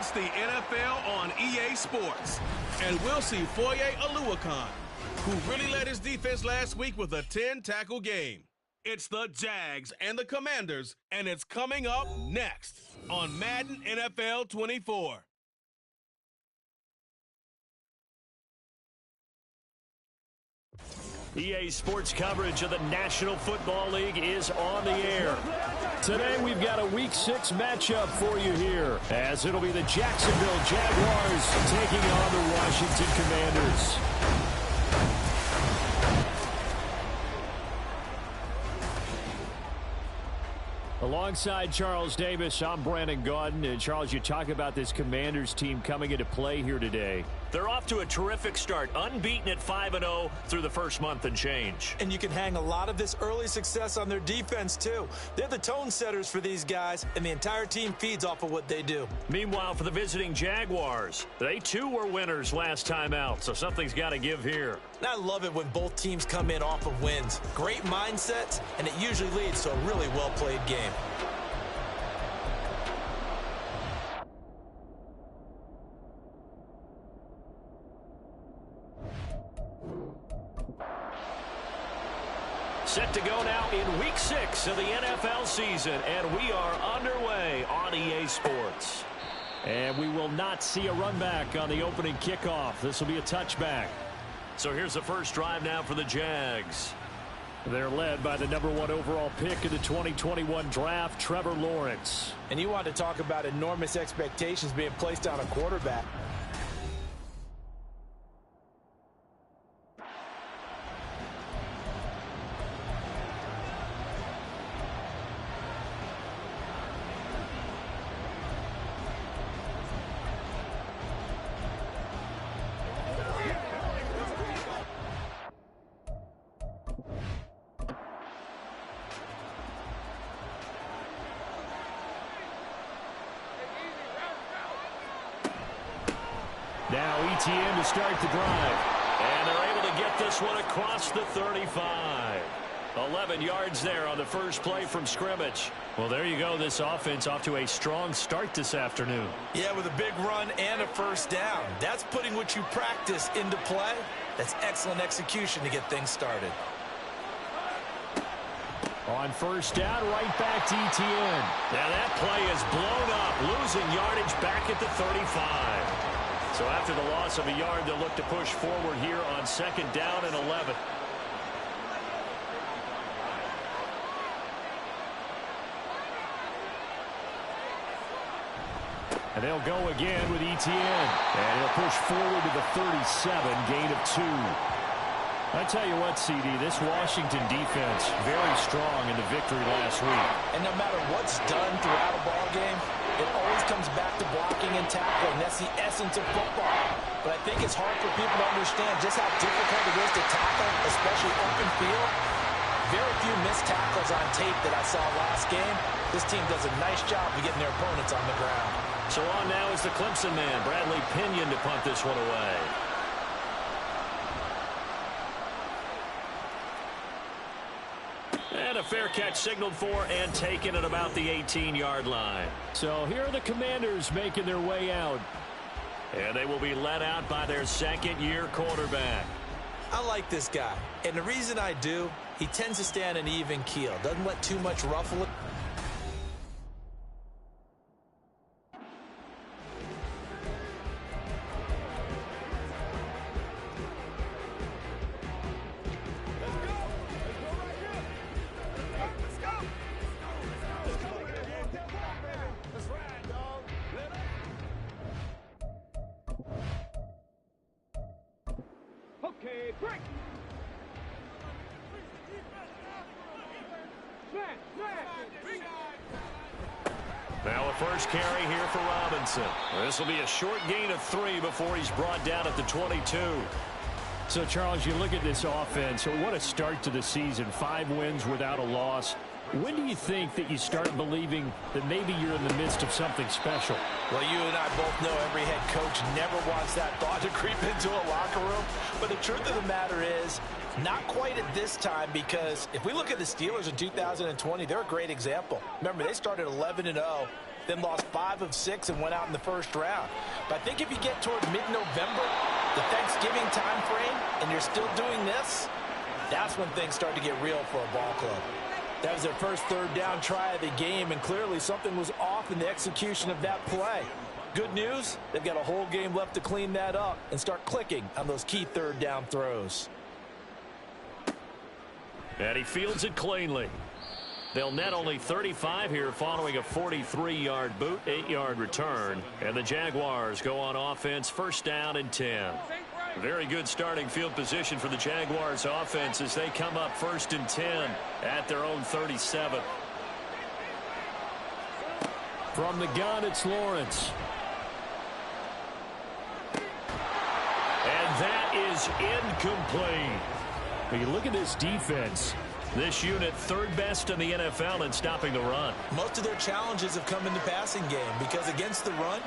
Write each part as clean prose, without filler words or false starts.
It's the NFL on EA Sports. And we'll see Foye Oluwakan, who really led his defense last week with a 10-tackle game. It's the Jags and the Commanders, and it's coming up next on Madden NFL 24. EA Sports coverage of the National Football League is on the air. Today we've got a Week 6 matchup for you here, as it'll be the Jacksonville Jaguars taking on the Washington Commanders. Alongside Charles Davis, I'm Brandon Gaudin. And Charles, you talk about this Commanders team coming into play here today. They're off to a terrific start, unbeaten at 5-0 through the first month and change. And you can hang a lot of this early success on their defense, too. They're the tone setters for these guys, and the entire team feeds off of what they do. Meanwhile, for the visiting Jaguars, they too were winners last time out, so something's got to give here. And I love it when both teams come in off of wins. Great mindsets, and it usually leads to a really well-played game. Set to go now in Week 6 of the NFL season, and we are underway on EA Sports. And we will not see a run back on the opening kickoff. This will be a touchback. So here's the first drive now for the Jags. They're led by the #1 overall pick in the 2021 draft, Trevor Lawrence. And you want to talk about enormous expectations being placed on a quarterback. Now ETN to start the drive. And they're able to get this one across the 35. 11 yards there on the first play from scrimmage. Well, there you go. This offense off to a strong start this afternoon. Yeah, with a big run and a first down. That's putting what you practice into play. That's excellent execution to get things started. On first down, right back to ETN. Now that play is blown up, losing yardage back at the 35. So after the loss of a yard, they'll look to push forward here on second down and 11. And they'll go again with ETN. And he'll push forward to the 37, gain of 2. I tell you what, CD, this Washington defense, very strong in the victory last week. And no matter what's done throughout a ball game, it always comes back to blocking and tackling. That's the essence of football. But I think it's hard for people to understand just how difficult it is to tackle, especially open field. Very few missed tackles on tape that I saw last game. This team does a nice job of getting their opponents on the ground. So on now is the Clemson man, Bradley Pinion, to punt this one away. And a fair catch signaled for and taken at about the 18-yard line. So here are the Commanders making their way out. And they will be led out by their second-year quarterback. I like this guy. And the reason I do, he tends to stay on an even keel. Doesn't let too much ruffle it. Okay, break. Now a first carry here for Robinson. This will be a short gain of 3 before he's brought down at the 22. So, Charles, you look at this offense. What a start to the season. 5 wins without a loss. When do you think that you start believing that maybe you're in the midst of something special? Well, you and I both know every head coach never wants that thought to creep into a locker room. But the truth of the matter is, not quite at this time, because if we look at the Steelers in 2020, they're a great example. Remember, they started 11-0, then lost 5 of 6 and went out in the first round. But I think if you get toward mid-November, the Thanksgiving time frame, and you're still doing this, that's when things start to get real for a ball club. That was their first third down try of the game, and clearly something was off in the execution of that play. Good news, they've got a whole game left to clean that up and start clicking on those key third down throws. And he fields it cleanly. They'll net only 35 here following a 43-yard boot, 8-yard return. And the Jaguars go on offense, first down and 10. Very good starting field position for the Jaguars offense as they come up first and 10 at their own 37. From the gun, it's Lawrence. And that is incomplete. When you look at this defense, this unit third best in the NFL in stopping the run. Most of their challenges have come in the passing game because against the run,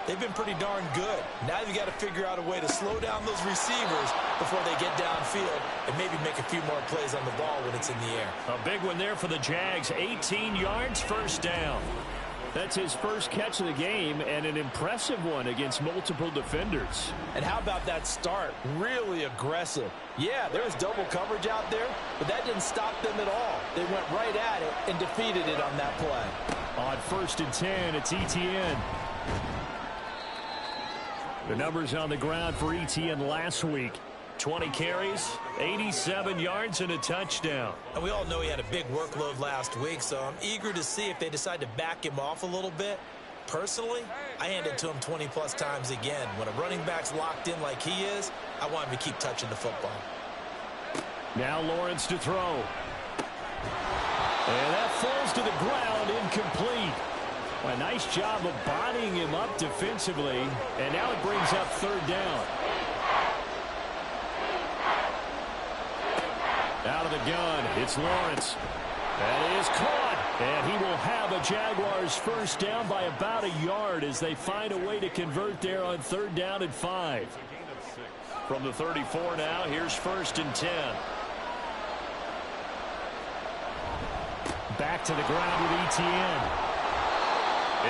they've been pretty darn good. Now you've got to figure out a way to slow down those receivers before they get downfield and maybe make a few more plays on the ball when it's in the air. A big one there for the Jags. 18 yards, first down. That's his first catch of the game and an impressive one against multiple defenders. And how about that start? Really aggressive. Yeah, there was double coverage out there, but that didn't stop them at all. They went right at it and defeated it on that play. On first and 10, it's Etienne. The numbers on the ground for Etienne last week. 20 carries, 87 yards, and a touchdown. And we all know he had a big workload last week, so I'm eager to see if they decide to back him off a little bit. Personally, I hand it to him 20-plus times again. When a running back's locked in like he is, I want him to keep touching the football. Now Lawrence to throw. And that falls to the ground, incomplete. A nice job of bodying him up defensively, and now it brings up third down. Out of the gun, it's Lawrence. That is caught, and he will have a Jaguars first down by about a yard as they find a way to convert there on third down and 5. From the 34 now, here's first and 10. Back to the ground with Etienne.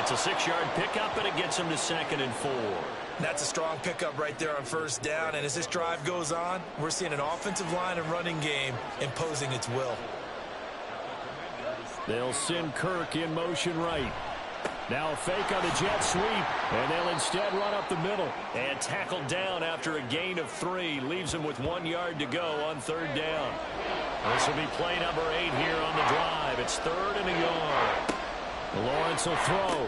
It's a 6-yard pickup, and it gets him to second and 4. That's a strong pickup right there on first down, and as this drive goes on, we're seeing an offensive line and running game imposing its will. They'll send Kirk in motion right. Now a fake on the jet sweep, and they'll instead run up the middle. And tackled down after a gain of 3. Leaves him with 1 yard to go on third down. This will be play number 8 here on the drive. It's third and a yard. Lawrence will throw.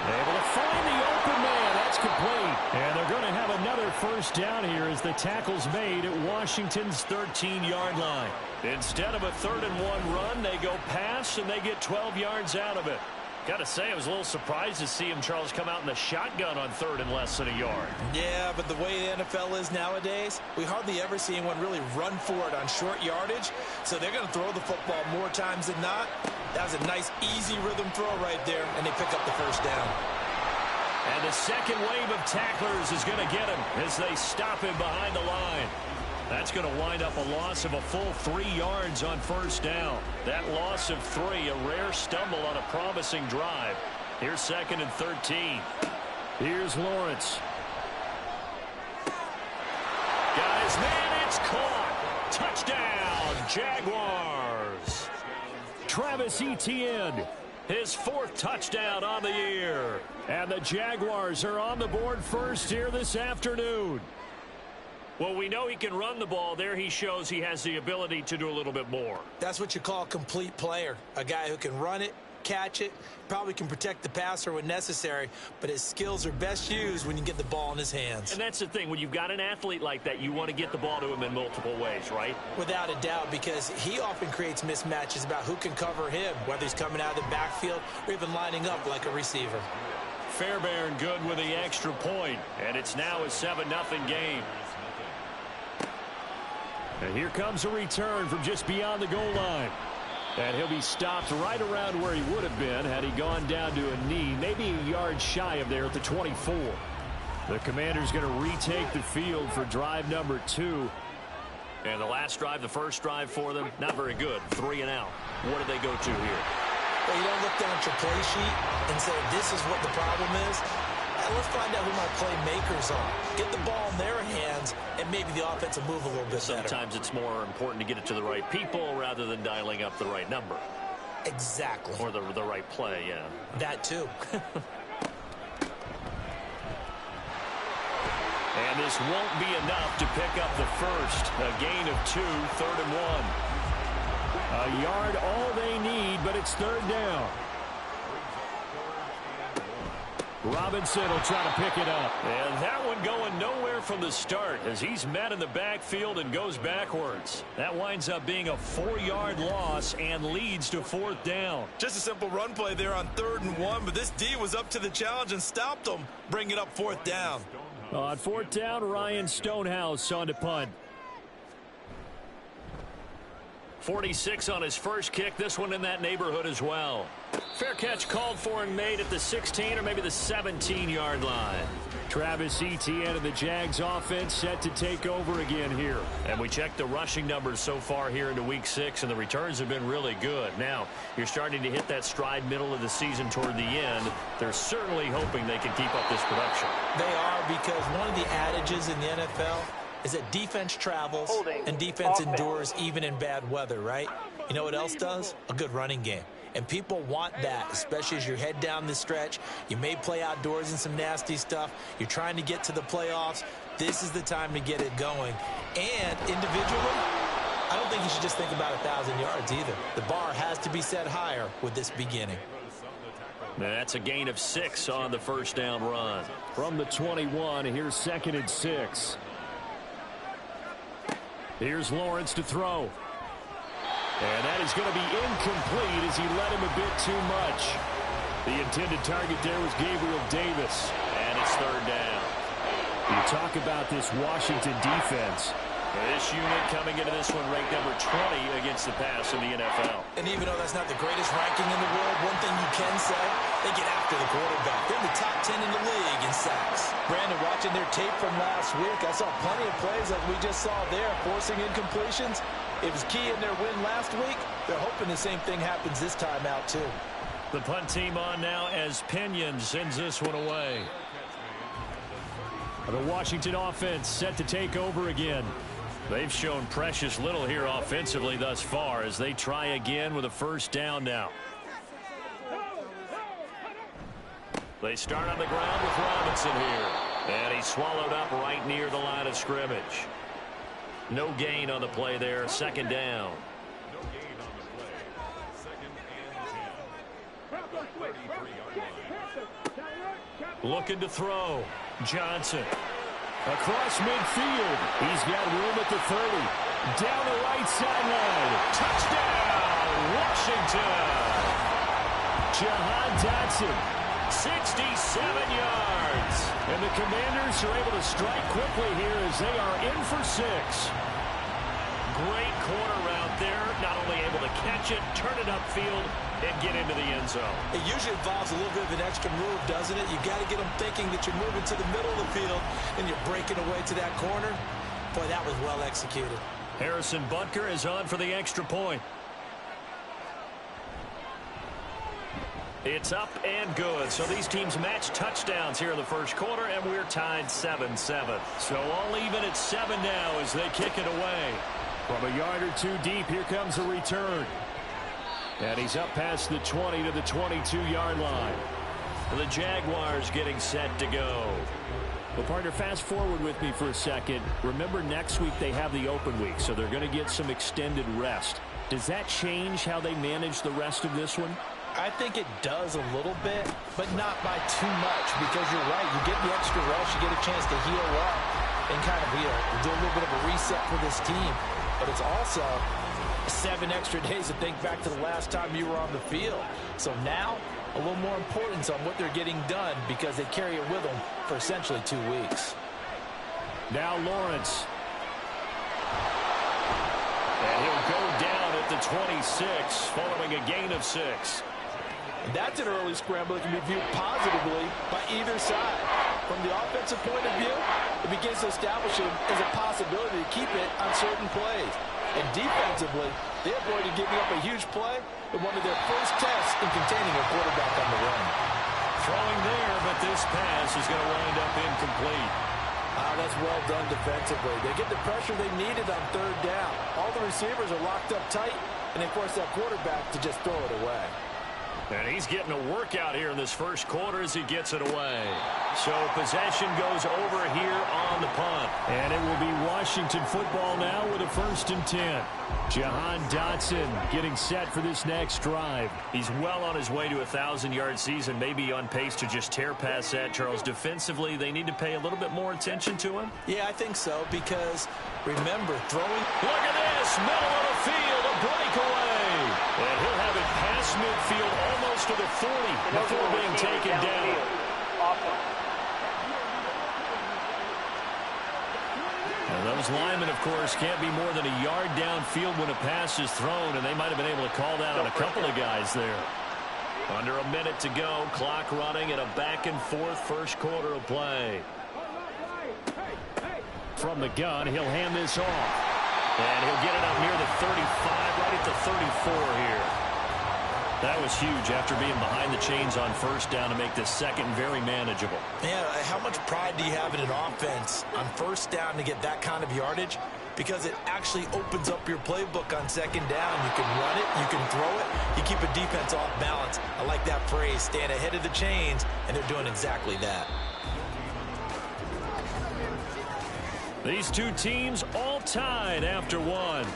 Able to find the open man. That's complete. And they're going to have another first down here as the tackle's made at Washington's 13-yard line. Instead of a 3rd and 1 run, they go pass, and they get 12 yards out of it. Got to say, I was a little surprised to see him, Charles, come out in the shotgun on 3rd and less than a yard. Yeah, but the way the NFL is nowadays, we hardly ever see anyone really run for it on short yardage. So they're going to throw the football more times than not. That was a nice, easy rhythm throw right there, and they pick up the first down. And the second wave of tacklers is going to get him as they stop him behind the line. That's going to wind up a loss of a full 3 yards on first down. That loss of 3, a rare stumble on a promising drive. Here's second and 13. Here's Lawrence. Got his man, it's caught. Touchdown, Jaguars. Travis Etienne. His 4th touchdown on the year. And the Jaguars are on the board first here this afternoon. Well, we know he can run the ball. There he shows he has the ability to do a little bit more. That's what you call a complete player. A guy who can run it, catch it, probably can protect the passer when necessary, but his skills are best used when you get the ball in his hands. And that's the thing. When you've got an athlete like that, you want to get the ball to him in multiple ways, right? Without a doubt, because he often creates mismatches about who can cover him, whether he's coming out of the backfield or even lining up like a receiver. Fairbairn good with the extra point, and it's now a 7-0 game. And here comes a return from just beyond the goal line. And he'll be stopped right around where he would have been had he gone down to a knee, maybe a yard shy of there at the 24. The Commander's going to retake the field for drive number 2. And the last drive, the first drive for them, not very good. 3 and out. What do they go to here? But you don't look down at your play sheet and say, this is what the problem is. Let's find out who my playmakers are. Get the ball in their hands, and maybe the offense will move a little bit better. Sometimes it's more important to get it to the right people rather than dialing up the right number. Exactly. Or the right play, yeah. That too. And this won't be enough to pick up the first. A gain of 2, 3rd and 1. A yard all they need, but it's 3rd down. Robinson will try to pick it up. And that one going nowhere from the start as he's met in the backfield and goes backwards. That winds up being a 4-yard loss and leads to 4th down. Just a simple run play there on 3rd and 1, but this D was up to the challenge and stopped them, bringing it up 4th down. On 4th down, Ryan Stonehouse on to punt. 46 on his first kick. This one in that neighborhood as well. Fair catch called for and made at the 16 or maybe the 17-yard line. Travis Etienne of the Jags offense set to take over again here. And we checked the rushing numbers so far here into Week 6, and the returns have been really good. Now, you're starting to hit that stride middle of the season toward the end. They're certainly hoping they can keep up this production. They are, because one of the adages in the NFL is that defense travels and defense endures even in bad weather, right? You know what else does? A good running game. And people want that, especially as you're head down the stretch. You may play outdoors in some nasty stuff. You're trying to get to the playoffs. This is the time to get it going. And individually, I don't think you should just think about 1,000 yards either. The bar has to be set higher with this beginning. That's a gain of 6 on the first down run. From the 21, here's 2nd and 6. Here's Lawrence to throw. And that is going to be incomplete as he led him a bit too much. The intended target there was Gabriel Davis. And it's 3rd down. You talk about this Washington defense. This unit coming into this one ranked number 20 against the pass in the NFL. And even though that's not the greatest ranking in the world, one thing you can say, they get after the quarterback. They're in the top 10 in the league in sacks. Brandon, watching their tape from last week, I saw plenty of plays like we just saw there, forcing incompletions. It was key in their win last week. They're hoping the same thing happens this time out, too. The punt team on now as Pinion sends this one away. The Washington offense set to take over again. They've shown precious little here offensively thus far as they try again with a first down now. They start on the ground with Robinson here. And he's swallowed up right near the line of scrimmage. No gain on the play there. 2nd down. Looking to throw. Johnson. Across midfield. He's got room at the 30. Down the right sideline. Touchdown, Washington. Jahan Dotson. 67 yards. And the Commanders are able to strike quickly here as they are in for 6. Great corner route there. Not only able to catch it, turn it upfield, and get into the end zone. It usually involves a little bit of an extra move, doesn't it? You got to get them thinking that you're moving to the middle of the field and you're breaking away to that corner. Boy, that was well executed. Harrison Butker is on for the extra point. It's up and good. So these teams match touchdowns here in the first quarter, and we're tied 7-7. So all even at 7 now as they kick it away. From a yard or two deep, here comes a return. And he's up past the 20 to the 22-yard line. The Jaguars getting set to go. Well, partner, fast forward with me for a second. Remember, next week they have the open week, so they're going to get some extended rest. Does that change how they manage the rest of this one? I think it does a little bit, but not by too much, because you're right. You get the extra rest, you get a chance to heal up and kind of do a little bit of a reset for this team. But it's also 7 extra days to think back to the last time you were on the field. So now, a little more importance on what they're getting done because they carry it with them for essentially 2 weeks. Now Lawrence. And he'll go down at the 26 following a gain of 6. And that's an early scramble that can be viewed positively by either side. From the offensive point of view, it begins to establish it as a possibility to keep it on certain plays. And defensively, They avoided giving up a huge play in one of their first tests in containing a quarterback on the run. Throwing there, but this pass is going to wind up incomplete. That's well done defensively. They get the pressure they needed on third down. All the receivers are locked up tight, and they force that quarterback to just throw it away. And he's getting a workout here in this first quarter as he gets it away. So possession goes over here on the punt. And it will be Washington football now with a 1st and 10. Jahan Dotson getting set for this next drive. He's well on his way to a 1,000-yard season, maybe on pace to just tear past that, Charles. Defensively, they need to pay a little bit more attention to him. Yeah, I think so, because remember, throwing... Look at this, middle of the field, a breakaway. And he'll have it past midfield almost to the 40 before being taken down. Now those linemen, of course, can't be more than a yard downfield when a pass is thrown, and they might have been able to call that on a couple of guys there. Under a minute to go, clock running, and a back-and-forth first quarter of play. From the gun, he'll hand this off. And he'll get it up near the 35, right at the 34 here. That was huge after being behind the chains on first down to make this second very manageable. Yeah, how much pride do you have in an offense on first down to get that kind of yardage? Because it actually opens up your playbook on second down. You can run it, you can throw it, you keep a defense off balance. I like that phrase, stand ahead of the chains, and they're doing exactly that. These two teams all tied after one.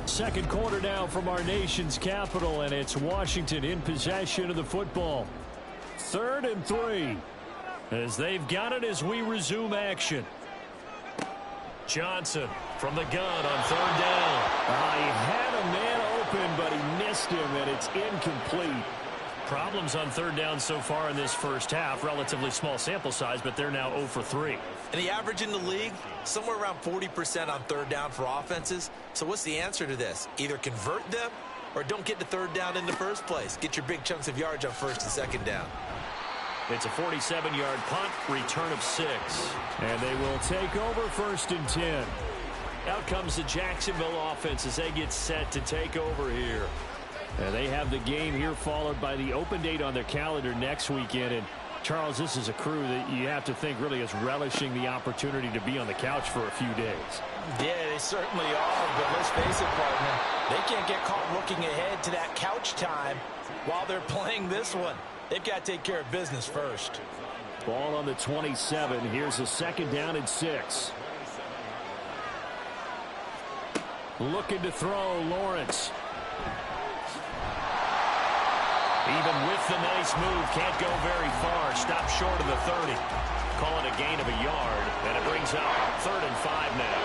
Second quarter now from our nation's capital, and it's Washington in possession of the football. 3rd and 3 as they've got it as we resume action. Johnson from the gun on 3rd down. He had a man open, but he missed him, and it's incomplete. Problems on 3rd down so far in this first half. Relatively small sample size, but they're now 0 for 3. And the average in the league, somewhere around 40% on 3rd down for offenses. So what's the answer to this? Either convert them or don't get to 3rd down in the first place. Get your big chunks of yards on 1st and 2nd down. It's a 47-yard punt, return of 6. And they will take over 1st and 10. Out comes the Jacksonville offense as they get set to take over here. And they have the game here followed by the open date on their calendar next weekend. And Charles, this is a crew that you have to think really is relishing the opportunity to be on the couch for a few days. Yeah, they certainly are, but let's face it, partner. They can't get caught looking ahead to that couch time while they're playing this one. They've got to take care of business first. Ball on the 27. Here's a 2nd down and 6. Looking to throw, Lawrence. Even with the nice move, can't go very far. Stop short of the 30. Call it a gain of a yard, and it brings up 3rd and 5 now.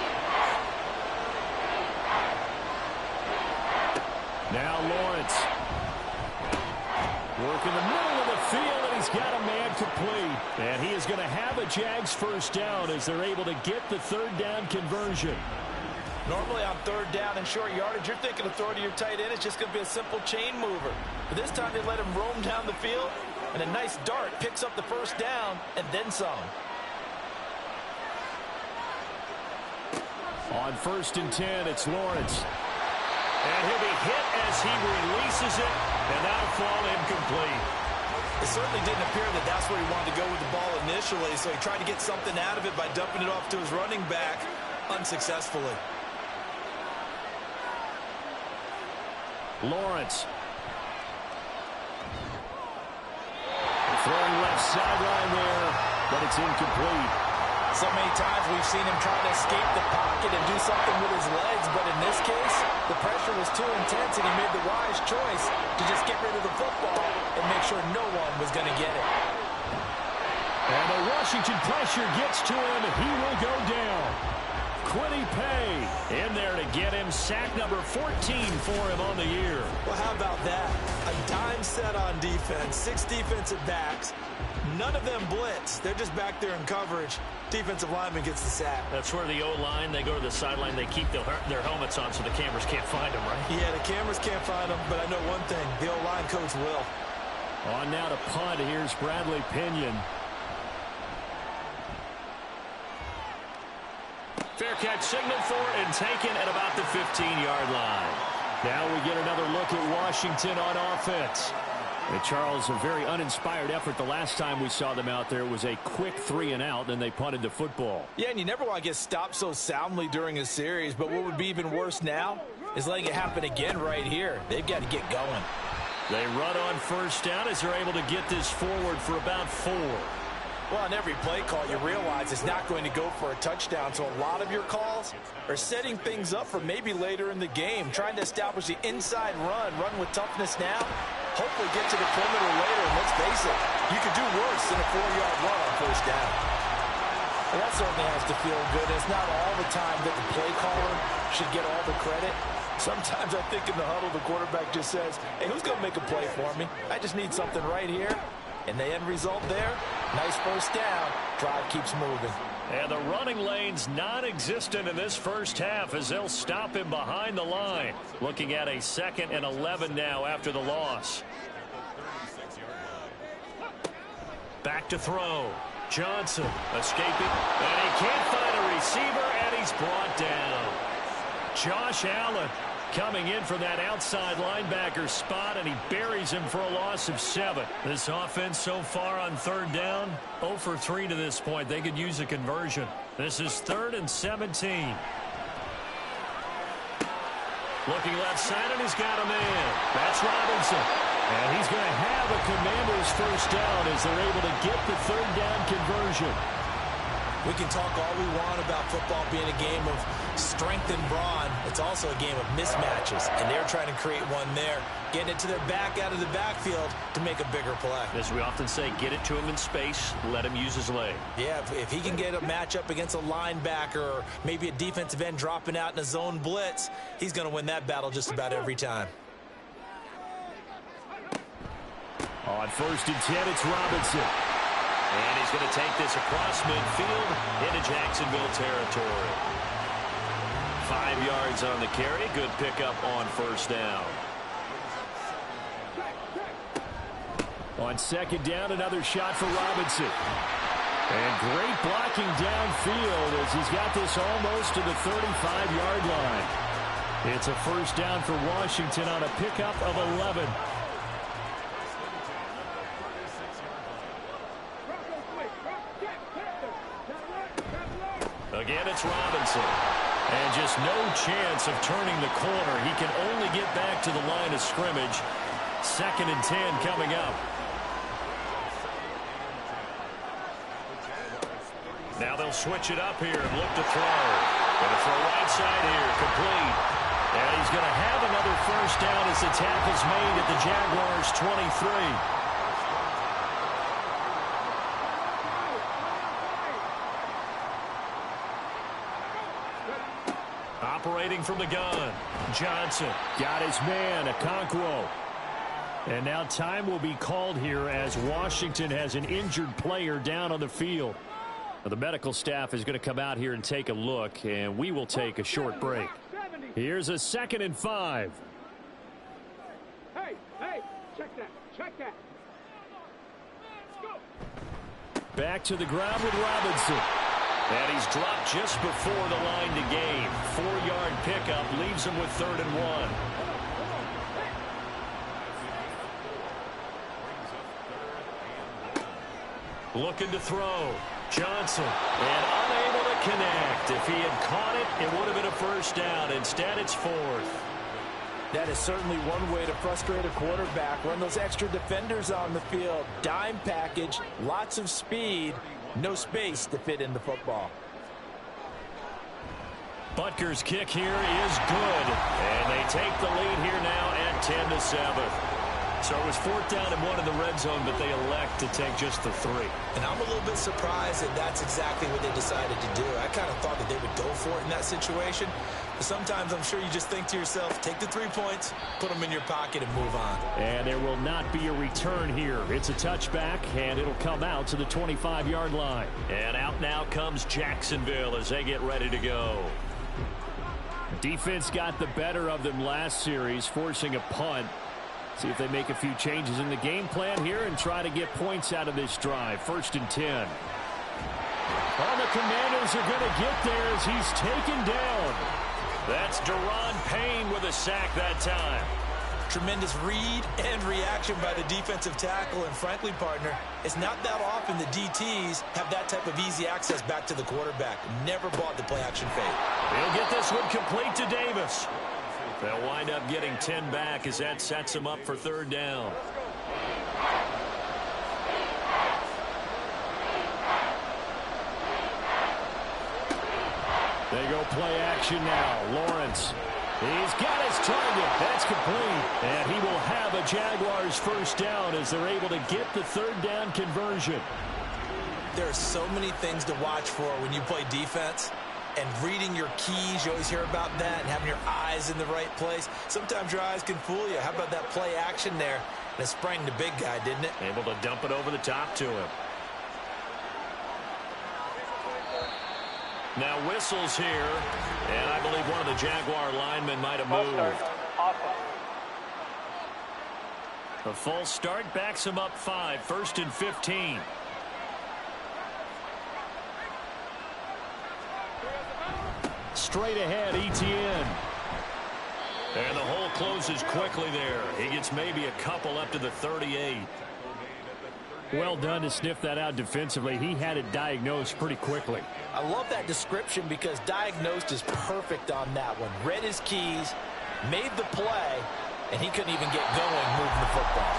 Now Lawrence. Work in the middle of the field, and he's got a man complete. And he is going to have a Jags first down as they're able to get the 3rd down conversion. Normally on 3rd down and short yardage, you're thinking of throwing to your tight end. It's just going to be a simple chain mover. But this time they let him roam down the field, and a nice dart picks up the first down and then some. On 1st and 10, it's Lawrence. And he'll be hit as he releases it, and that'll fall incomplete. It certainly didn't appear that that's where he wanted to go with the ball initially, so he tried to get something out of it by dumping it off to his running back unsuccessfully. Lawrence. Throwing left sideline there, but it's incomplete. So many times we've seen him try to escape the pocket and do something with his legs, but in this case, the pressure was too intense and he made the wise choice to just get rid of the football and make sure no one was going to get it. And the Washington pressure gets to him, and he will go down. Quiddy Pay in there to get him. Sack number 14 for him on the year. Well, how about that? A dime set on defense, 6 defensive backs. None of them blitz. They're just back there in coverage. Defensive lineman gets the sack. That's where the O-line, they go to the sideline, they keep their helmets on so the cameras can't find them, right? Yeah, the cameras can't find them, but I know one thing. The O-line coach will. On now to punt. Here's Bradley Pinion. Fair catch signaled for and taken at about the 15-yard line. Now we get another look at Washington on offense. And Charles, a very uninspired effort the last time we saw them out there. Was a quick 3-and-out, and they punted the football. Yeah, and you never want to get stopped so soundly during a series, but what would be even worse now is letting it happen again right here. They've got to get going. They run on first down as they're able to get this forward for about 4. Well, on every play call, you realize it's not going to go for a touchdown, so a lot of your calls are setting things up for maybe later in the game, trying to establish the inside run with toughness now, hopefully get to the perimeter later, and let's face it, you could do worse than a 4-yard run on first down. Well, that certainly has to feel good. It's not all the time that the play caller should get all the credit. Sometimes I think in the huddle, the quarterback just says, hey, who's going to make a play for me? I just need something right here. And the end result there, nice first down. Drive keeps moving. And the running lane's non-existent in this first half as they'll stop him behind the line. Looking at a 2nd and 11 now after the loss. Back to throw. Johnson escaping. And he can't find a receiver, and he's brought down. Josh Allen coming in from that outside linebacker spot, and he buries him for a loss of 7. This offense so far on 3rd down, 0 for 3 to this point. They could use a conversion. This is 3rd and 17. Looking left side, and he's got a man. That's Robinson. And he's going to have a Commanders first down as they're able to get the 3rd down conversion. We can talk all we want about football being a game of strength and brawn. It's also a game of mismatches, and they're trying to create one there, getting it to their back out of the backfield to make a bigger play. As we often say, get it to him in space, let him use his leg. Yeah, if he can get a matchup against a linebacker or maybe a defensive end dropping out in a zone blitz, he's going to win that battle just about every time. On 1st and 10, it's Robinson. And he's going to take this across midfield into Jacksonville territory. 5 yards on the carry. Good pickup on first down. On 2nd down, another shot for Robinson. And great blocking downfield as he's got this almost to the 35-yard line. It's a first down for Washington on a pickup of 11. Again, it's Robinson. And just no chance of turning the corner. He can only get back to the line of scrimmage. 2nd and 10 coming up. Now they'll switch it up here and look to throw. Going to throw right side here, complete. And he's going to have another first down as the tackle's made at the Jaguars' 23. Operating from the gun, Johnson got his man, Okonkwo. And now time will be called here as Washington has an injured player down on the field. Now, the medical staff is going to come out here and take a look, and we will take a short break. Here's a 2nd and 5. Hey, check that. Let's go. Back to the ground with Robinson. And he's dropped just before the line to gain. 4-yard pickup leaves him with 3rd and 1. Looking to throw. Johnson. And unable to connect. If he had caught it, it would have been a first down. Instead, it's 4th. That is certainly one way to frustrate a quarterback. Run those extra defenders on the field. Dime package, lots of speed, no space to fit in the football. Butker's kick here is good. And they take the lead here now at 10-7. So it was 4th down and 1 in the red zone, but they elect to take just the 3. And I'm a little bit surprised that that's exactly what they decided to do. I kind of thought that they would go for it in that situation. But sometimes I'm sure you just think to yourself, take the 3 points, put them in your pocket, and move on. And there will not be a return here. It's a touchback, and it'll come out to the 25-yard line. And out now comes Jacksonville as they get ready to go. Defense got the better of them last series, forcing a punt. See if they make a few changes in the game plan here and try to get points out of this drive. 1st and 10. Oh, the Commanders are going to get there as he's taken down. That's Deron Payne with a sack that time. Tremendous read and reaction by the defensive tackle. And frankly, partner, it's not that often the DTs have that type of easy access back to the quarterback. Never bought the play-action fake. He'll get this one complete to Davis. They'll wind up getting 10 back as that sets them up for third down. They go play action now. Lawrence. He's got his target. That's complete. And he will have a Jaguars first down as they're able to get the third down conversion. There are so many things to watch for when you play defense. And reading your keys, you always hear about that, and having your eyes in the right place. Sometimes your eyes can fool you. How about that play action there? And it sprang the big guy, didn't it? Able to dump it over the top to him. Now whistles here, and I believe one of the Jaguar linemen might have moved. A false start backs him up 5, 1st and 15. Straight ahead, Etienne. And the hole closes quickly there. He gets maybe a couple up to the 38. Well done to sniff that out defensively. He had it diagnosed pretty quickly. I love that description because diagnosed is perfect on that one. Read his keys, made the play, and he couldn't even get going moving the football.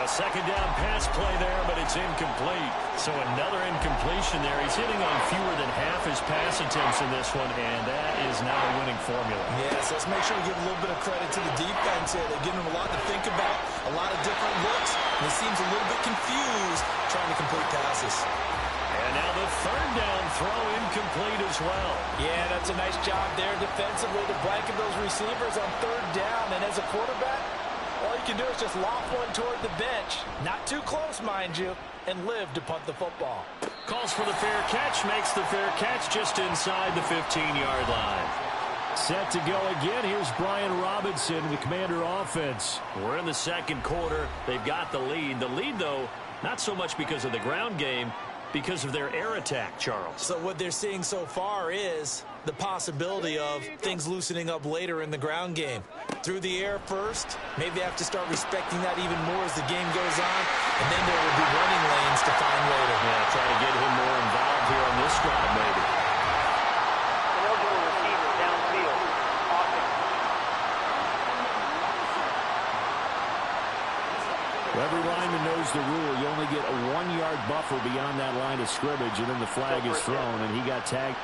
A second down pass play there, but it's incomplete. So another incompletion there. He's hitting on fewer than half his pass attempts in this one, and that is not a winning formula. Yes, let's make sure we give a little bit of credit to the defense here. They're giving him a lot to think about, a lot of different looks, and he seems a little bit confused trying to complete passes. And now the third down throw incomplete as well. Yeah, that's a nice job there defensively to blanket those receivers on third down. And as a quarterback, all you can do is just loft one toward the bench. Not too close, mind you, and live to punt the football. Calls for the fair catch, makes the fair catch just inside the 15-yard line. Set to go again. Here's Brian Robinson, the Commander offense. We're in the second quarter. They've got the lead. The lead, though, not so much because of the ground game, because of their air attack, Charles. So what they're seeing so far is the possibility of things loosening up later in the ground game. Through the air first, maybe they have to start respecting that even more as the game goes on, and then there will be running lanes to find later. Yeah, try to get him more involved here on this drive, maybe. Every lineman knows the rule. You only get a 1-yard buffer beyond that line of scrimmage, and then the flag is thrown, and he got tagged.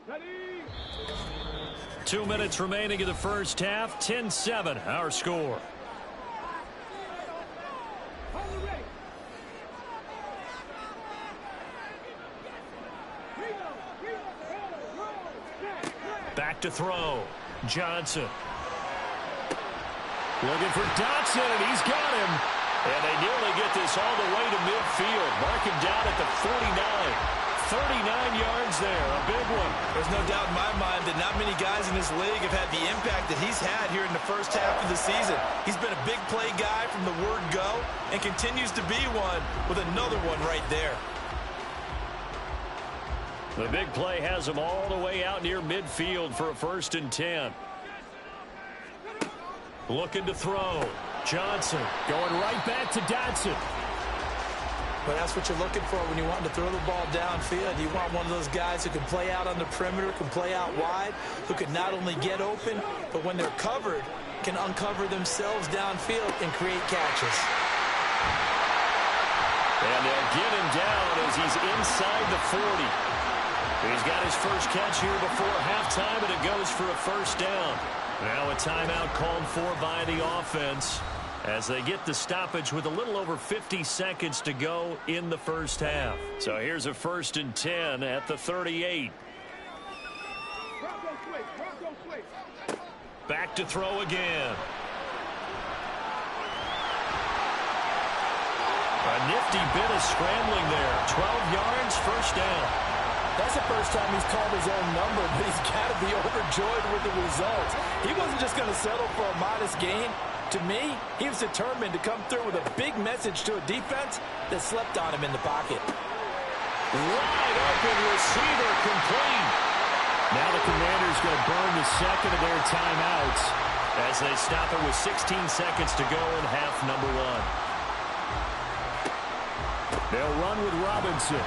Ready? 2 minutes remaining in the first half. 10-7, our score. Back to throw. Johnson. Looking for Dotson, and he's got him. And they nearly get this all the way to midfield. Mark him down at the 49. 39 yards there, a big one. There's no doubt in my mind that not many guys in this league have had the impact that he's had here in the first half of the season. He's been a big play guy from the word go and continues to be one with another one right there. The big play has him all the way out near midfield for a 1st and 10. Looking to throw. Johnson going right back to Dotson. But that's what you're looking for when you want to throw the ball downfield. You want one of those guys who can play out on the perimeter, can play out wide, who can not only get open, but when they're covered, can uncover themselves downfield and create catches. And they'll get him down as he's inside the 40. He's got his first catch here before halftime, and it goes for a 1st down. Now a timeout called for by the offense. as they get the stoppage with a little over 50 seconds to go in the first half. So here's a 1st and 10 at the 38. Back to throw again. A nifty bit of scrambling there. 12 yards, first down. That's the first time he's called his own number, but he's got to be overjoyed with the results. He wasn't just going to settle for a modest gain. To me, he was determined to come through with a big message to a defense that slept on him in the pocket. Wide open receiver complete. Now the Commanders going to burn the second of their timeouts as they stop it with 16 seconds to go in half number 1. They'll run with Robinson.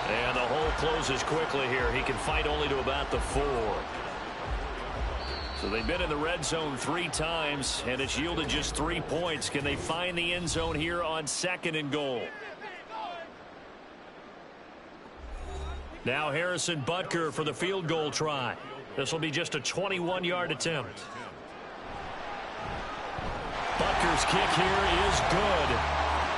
And the hole closes quickly here. He can fight only to about the 4. So they've been in the red zone 3 times, and it's yielded just 3 points. Can they find the end zone here on 2nd and goal? Now Harrison Butker for the field goal try. This will be just a 21-yard attempt. Butker's kick here is good.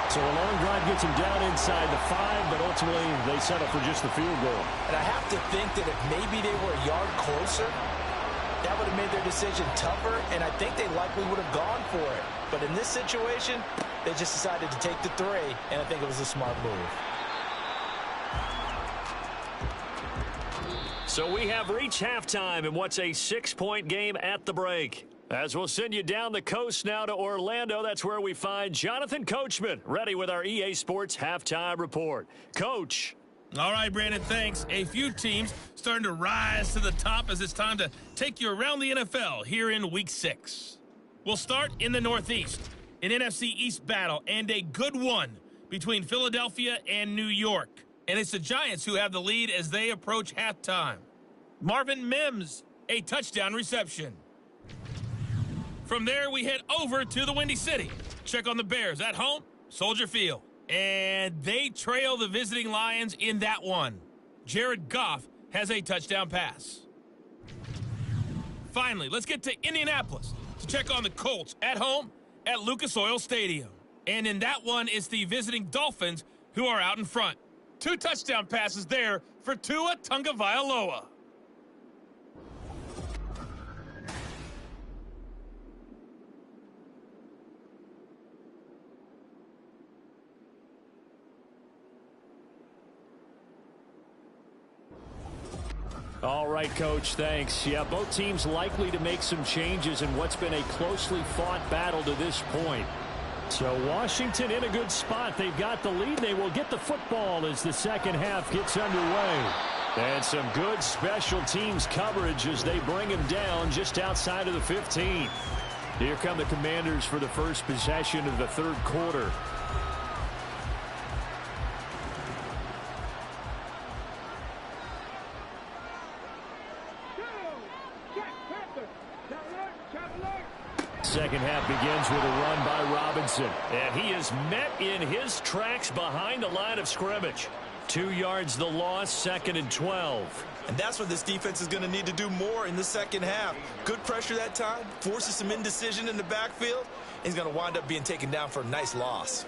So a long drive gets him down inside the 5, but ultimately they settle for just the field goal. And I have to think that if maybe they were a yard closer, that would have made their decision tougher, and I think they likely would have gone for it. But in this situation, they just decided to take the 3, and I think it was a smart move. So we have reached halftime in what's a 6-point game at the break. As we'll send you down the coast now to Orlando, that's where we find Jonathan Coachman, ready with our EA Sports Halftime Report. Coach. All right, Brandon, thanks. A few teams starting to rise to the top as it's time to take you around the NFL here in Week 6. We'll start in the Northeast, an NFC East battle, and a good one between Philadelphia and New York. And it's the Giants who have the lead as they approach halftime. Marvin Mims, a touchdown reception. From there, we head over to the Windy City. Check on the Bears at home, Soldier Field. And they trail the visiting Lions in that one. Jared Goff has a touchdown pass. Finally, let's get to Indianapolis to check on the Colts at home at Lucas Oil Stadium. And in that one, it's the visiting Dolphins who are out in front. 2 touchdown passes there for Tua Tagovailoa. All right, Coach, thanks. Yeah, both teams likely to make some changes in what's been a closely fought battle to this point. So Washington in a good spot. They've got the lead. They will get the football as the second half gets underway. And some good special teams coverage as they bring him down just outside of the 15. Here come the Commanders for the first possession of the third quarter. Second half begins with a run by Robinson. And he is met in his tracks behind the line of scrimmage. 2 yards the loss, 2nd and 12. And that's what this defense is going to need to do more in the second half. Good pressure that time, forces some indecision in the backfield. He's going to wind up being taken down for a nice loss.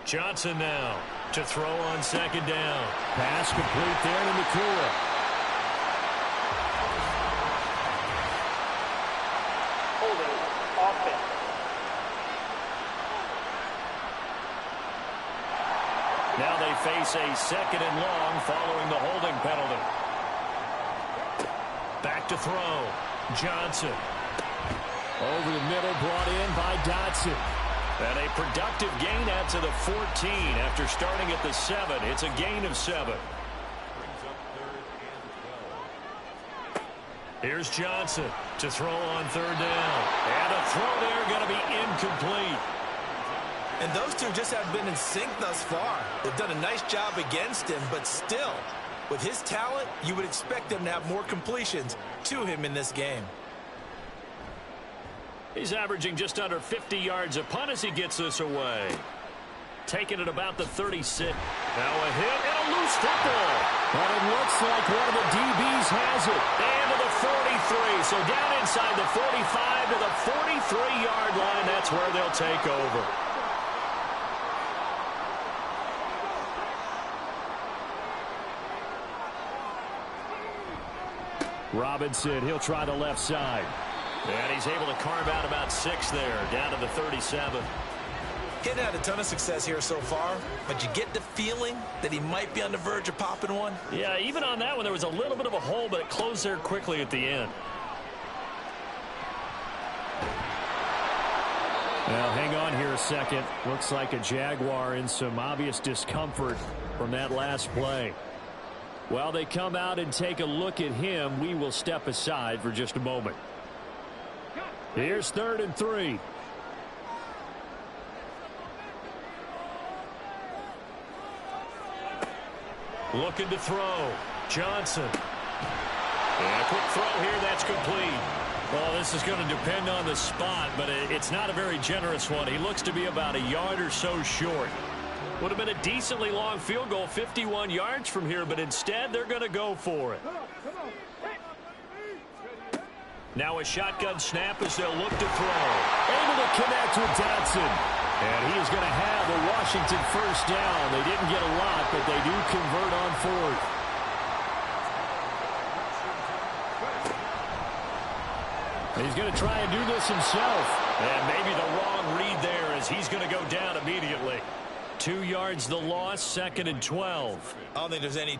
Johnson now to throw on 2nd down. Pass complete there to Nakua. Now they face a 2nd and long following the holding penalty. Back to throw. Johnson. Over the middle, brought in by Dotson. And a productive gain out to the 14 after starting at the 7. It's a gain of 7. Here's Johnson to throw on 3rd down. And a throw there going to be incomplete. And those two just have been in sync thus far. They've done a nice job against him, but still, with his talent, you would expect them to have more completions to him in this game. He's averaging just under 50 yards a punt as he gets this away. Taking it about the 36. Now a hit and a loose football. But it looks like one of the DBs has it. And to the 43. So down inside the 45 to the where they'll take over. Robinson, he'll try the left side. And he's able to carve out about 6 there, down to the 37. Getting had a ton of success here so far, but you get the feeling that he might be on the verge of popping one. Yeah, even on that one, there was a little bit of a hole, but it closed there quickly at the end. Well, hang on here a second. Looks like a Jaguar in some obvious discomfort from that last play. While they come out and take a look at him, we will step aside for just a moment. Here's 3rd and 3. Looking to throw. Johnson. And a quick throw here, that's complete. Well, this is going to depend on the spot, but it's not a very generous one. He looks to be about a yard or so short. Would have been a decently long field goal, 51 yards from here, but instead they're going to go for it. Now a shotgun snap as they'll look to throw. Able to connect with Dotson. And he is going to have a Washington first down. They didn't get a lot, but they do convert on 4th. He's going to try and do this himself. And maybe the wrong read there as he's going to go down immediately. 2 yards the loss, 2nd and 12. I don't think there's any...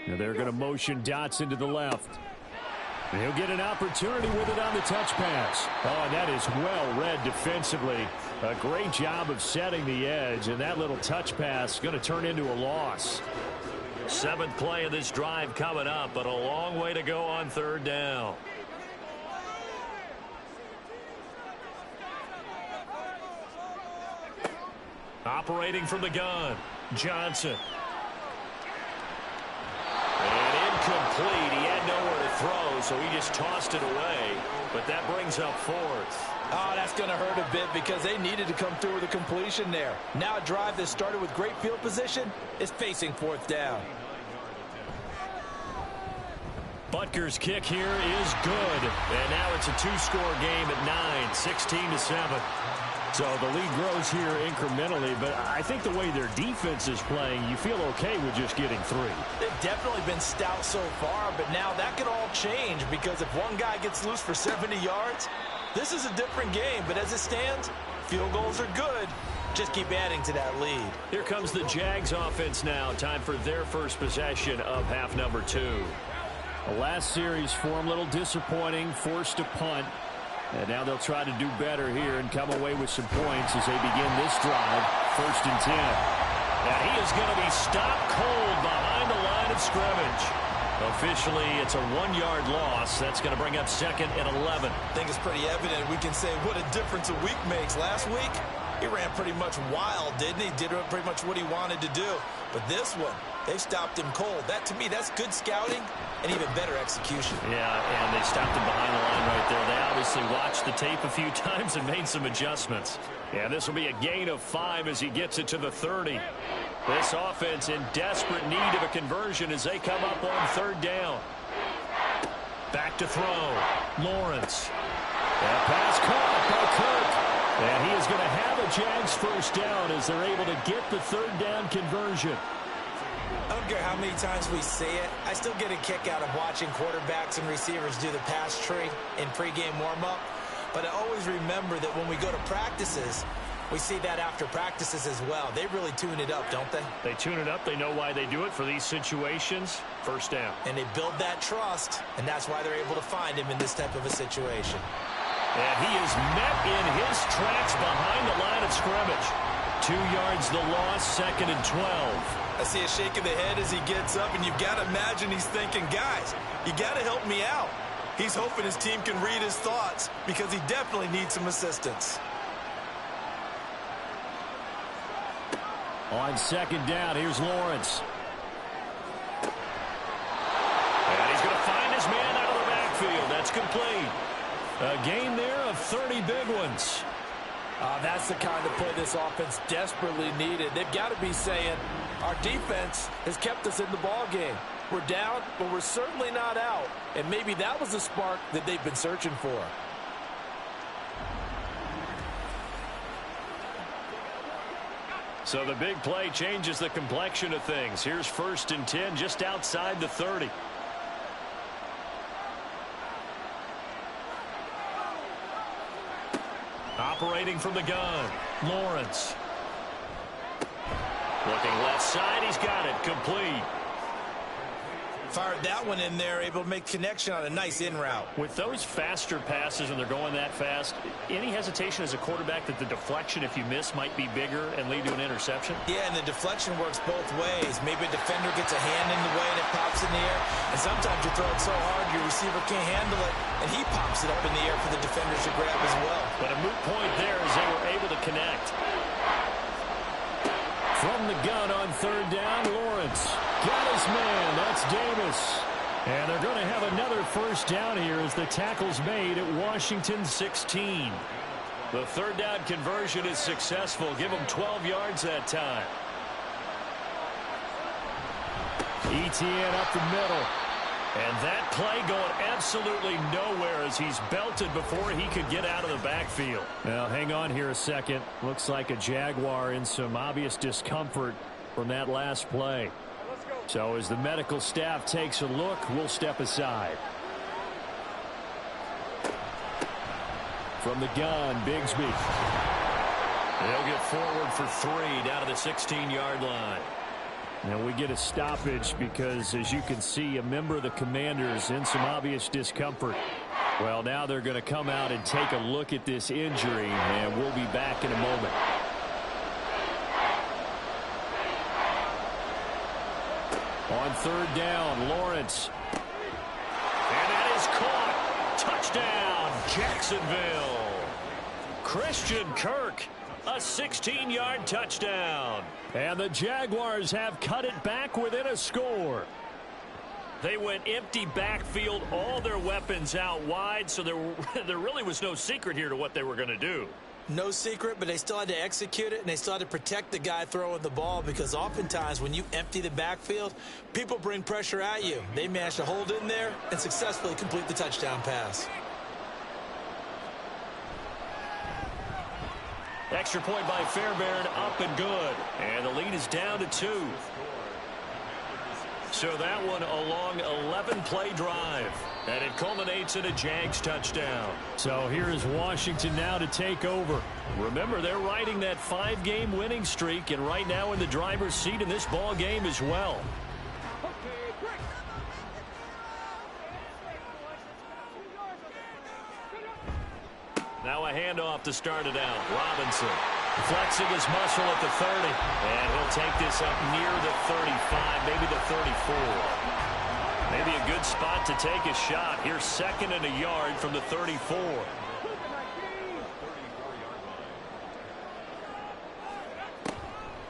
Now they're going to motion Dotson to the left. And he'll get an opportunity with it on the touch pass. Oh, and that is well read defensively. A great job of setting the edge, and that little touch pass is going to turn into a loss. 7th play of this drive coming up, but a long way to go on 3rd down. Operating from the gun, Johnson. And incomplete. He had nowhere to throw, so he just tossed it away. But that brings up 4th. Oh, that's going to hurt a bit because they needed to come through with a completion there. Now a drive that started with great field position is facing 4th down. Butker's kick here is good. And now it's a 2-score game at 9, 16-7. So the lead grows here incrementally, but I think the way their defense is playing, you feel okay with just getting 3. They've definitely been stout so far, but now that could all change because if one guy gets loose for 70 yards, this is a different game. But as it stands, field goals are good. Just keep adding to that lead. Here comes the Jags offense now. Time for their first possession of half number 2. The last series for them, a little disappointing, forced to punt. And now they'll try to do better here and come away with some points as they begin this drive. 1st and 10. And he is going to be stopped cold behind the line of scrimmage. Officially, it's a 1-yard loss. That's going to bring up 2nd and 11. I think it's pretty evident. We can say what a difference a week makes. Last week, he ran pretty much wild, didn't he? Did pretty much what he wanted to do. But this one, they stopped him cold. That, to me, that's good scouting and even better execution. Yeah, and they stopped him behind the line right there. They obviously watched the tape a few times and made some adjustments. Yeah, this will be a gain of 5 as he gets it to the 30. This offense in desperate need of a conversion as they come up on 3rd down. Back to throw. Lawrence. That pass caught by Kirk. And he is going to have a Jags first down as they're able to get the 3rd down conversion. I don't care how many times we say it, I still get a kick out of watching quarterbacks and receivers do the pass tree in pregame warm-up. But I always remember that when we go to practices, we see that after practices as well. They really tune it up, don't they? They tune it up. They know why they do it for these situations. First down. And they build that trust, and that's why they're able to find him in this type of a situation. And he is met in his tracks behind the line of scrimmage. 2 yards the loss, 2nd and 12. I see a shake of the head as he gets up, and you've got to imagine he's thinking, guys, you got to help me out. He's hoping his team can read his thoughts because he definitely needs some assistance. On second down, here's Lawrence. And he's going to find his man out of the backfield. That's complete. A gain there of 30 big ones. That's the kind of play this offense desperately needed. They've got to be saying, our defense has kept us in the ball game. We're down, but we're certainly not out. And maybe that was the spark that they've been searching for. So the big play changes the complexion of things. Here's 1st and 10 just outside the 30. Operating from the gun, Lawrence. Looking left side, he's got it, complete. Fired that one in there, able to make connection on a nice in route. With those faster passes and they're going that fast, any hesitation as a quarterback that the deflection, if you miss, might be bigger and lead to an interception? Yeah, and the deflection works both ways. Maybe a defender gets a hand in the way and it pops in the air. And sometimes you throw it so hard your receiver can't handle it, and he pops it up in the air for the defenders to grab as well. But a moot point there as they were able to connect. From the gun on 3rd down, Lawrence. Got his man. That's Davis. And they're going to have another 1st down here as the tackle's made at Washington 16. The 3rd down conversion is successful. Give them 12 yards that time. ETN up the middle. And that play going absolutely nowhere as he's belted before he could get out of the backfield. Now, hang on here a second. Looks like a Jaguar in some obvious discomfort from that last play. So as the medical staff takes a look, we'll step aside. From the gun, Bigsby. They'll get forward for 3 down to the 16-yard line. Now we get a stoppage because, as you can see, a member of the Commanders in some obvious discomfort. Well, now they're going to come out and take a look at this injury, and we'll be back in a moment. On 3rd down, Lawrence. And that is caught. Touchdown, Jacksonville. Christian Kirk, a 16-yard touchdown. And the Jaguars have cut it back within a score. They went empty backfield, all their weapons out wide, so there really was no secret here to what they were going to do. No secret, but they still had to execute it, and they still had to protect the guy throwing the ball, because oftentimes when you empty the backfield, people bring pressure at you. They managed to hold in there and successfully complete the touchdown pass. Extra point by Fairbairn, up and good. And the lead is down to 2. So that one a long 11-play drive. And it culminates in a Jags touchdown. So here is Washington now to take over. Remember, they're riding that 5-game winning streak, and right now in the driver's seat in this ball game as well. Now a handoff to start it out. Robinson flexing his muscle at the 30. And he'll take this up near the 35, maybe the 34. Maybe a good spot to take a shot. Here's 2nd and a yard from the 34.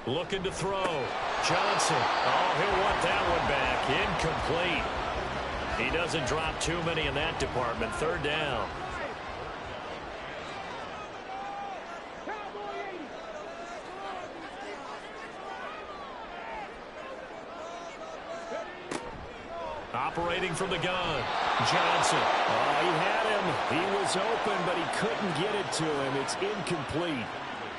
Looking to throw. Johnson. Oh, he'll want that one back. Incomplete. He doesn't drop too many in that department. 3rd down. Operating from the gun. Johnson. Oh, he had him. He was open, but he couldn't get it to him. It's incomplete.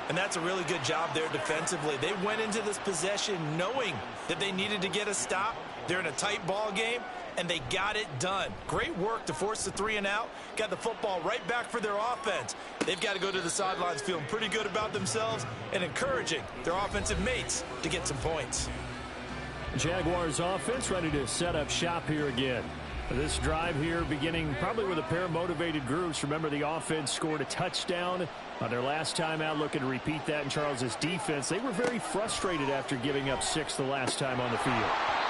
And that's a really good job there defensively. They went into this possession knowing that they needed to get a stop. They're in a tight ball game, and they got it done. Great work to force the 3 and out. Got the football right back for their offense. They've got to go to the sidelines feeling pretty good about themselves and encouraging their offensive mates to get some points. Jaguars offense ready to set up shop here again. This drive here beginning probably with a pair of motivated groups. Remember, the offense scored a touchdown on their last time out, looking to repeat that in Charles's defense. They were very frustrated after giving up 6 the last time on the field.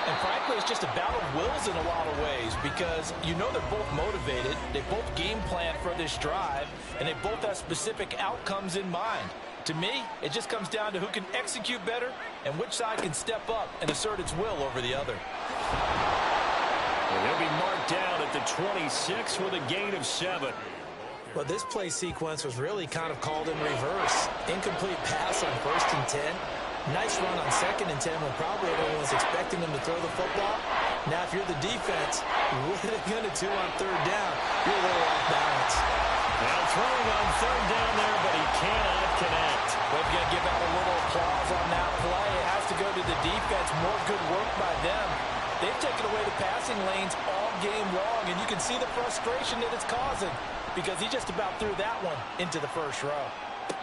And frankly, it's just a battle of wills in a lot of ways, because you know they're both motivated, they both game plan for this drive, and they both have specific outcomes in mind. To me, it just comes down to who can execute better and which side can step up and assert its will over the other. And he'll be marked down at the 26 with a gain of 7. Well, this play sequence was really kind of called in reverse. Incomplete pass on 1st and 10. Nice run on 2nd and 10 when probably everyone was expecting him to throw the football. Now, if you're the defense, what are they going to do on 3rd down? You're a little off balance. Now throwing on 3rd down there, but he cannot connect. We've got to give out a little applause on that play. It has to go to the defense. More good work by them. They've taken away the passing lanes all game long, and you can see the frustration that it's causing because he just about threw that one into the 1st row.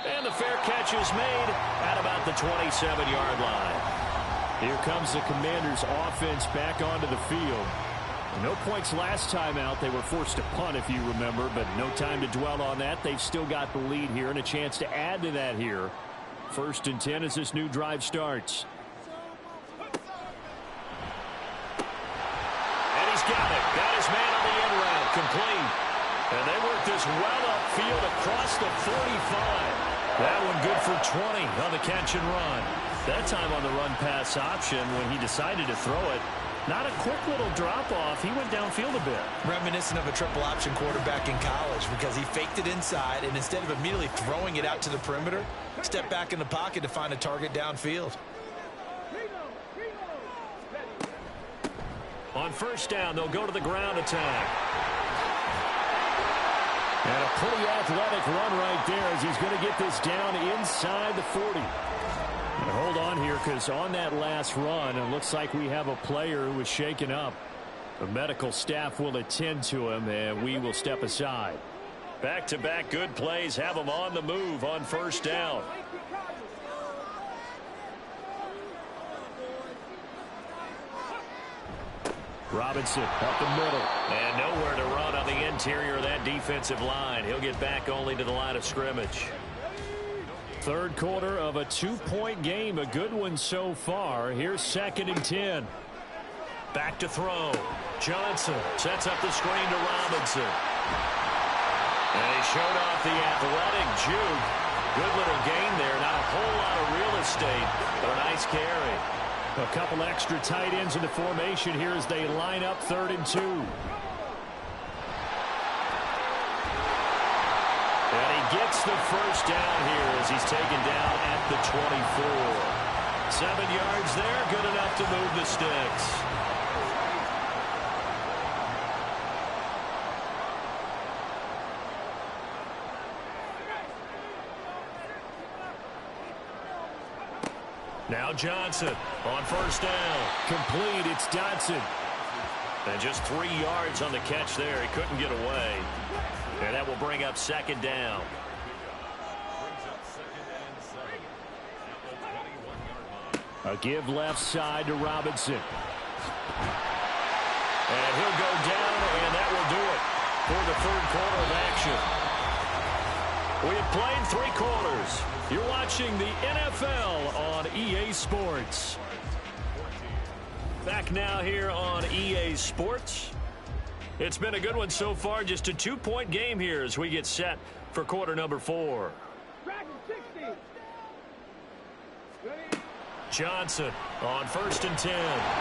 And the fair catch is made at about the 27-yard line. Here comes the Commanders' offense back onto the field. No points last time out. They were forced to punt, if you remember, but no time to dwell on that. They've still got the lead here and a chance to add to that here. 1st and 10 as this new drive starts. And he's got it. Got his man on the end route. Complete. And they work this well upfield across the 45. That one good for 20 on the catch and run. That time on the run-pass option when he decided to throw it. Not a quick little drop-off. He went downfield a bit. Reminiscent of a triple-option quarterback in college because he faked it inside, and instead of immediately throwing it out to the perimeter, stepped back in the pocket to find a target downfield. On 1st down, they'll go to the ground attack. And a pretty athletic run right there as he's going to get this down inside the 40. And hold on here because on that last run, it looks like we have a player who was shaken up. The medical staff will attend to him, and we will step aside. Back-to-back good plays have him on the move on 1st down. Robinson up the middle. And nowhere to run on the interior of that defensive line. He'll get back only to the line of scrimmage. 3rd quarter of a 2-point game. A good one so far. Here's 2nd and 10. Back to throw. Johnson sets up the screen to Robinson. And he showed off the athletic juke. Good little gain there. Not a whole lot of real estate, but a nice carry. A couple extra tight ends in the formation here as they line up 3rd and 2. And he gets the 1st down here as he's taken down at the 24. 7 yards there, good enough to move the sticks. Now Johnson on 1st down. Complete. It's Dodson. And just 3 yards on the catch there. He couldn't get away. And that will bring up 2nd down. A give left side to Robinson. And he'll go down, and that will do it for the 3rd quarter of action. We have played 3 quarters. You're watching the NFL on EA Sports. Back now here on EA Sports. It's been a good one so far. Just a 2-point game here as we get set for quarter number 4. Johnson on 1st and 10.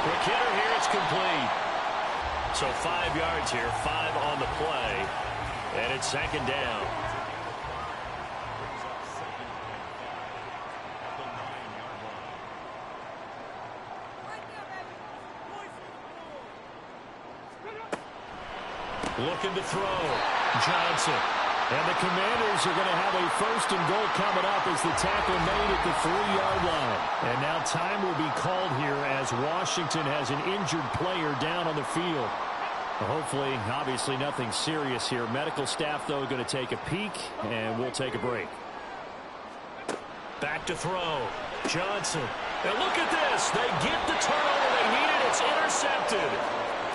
Quick hitter here. It's complete. So 5 yards here, 5 on the play. And it's 2nd down. Looking to throw. Johnson. And the Commanders are going to have a 1st and goal coming up as the tackle made at the 3-yard line. And now time will be called here as Washington has an injured player down on the field. Hopefully, obviously nothing serious here. Medical staff, though, going to take a peek, and we'll take a break. Back to throw. Johnson. And look at this. They get the turnover they needed. It's intercepted.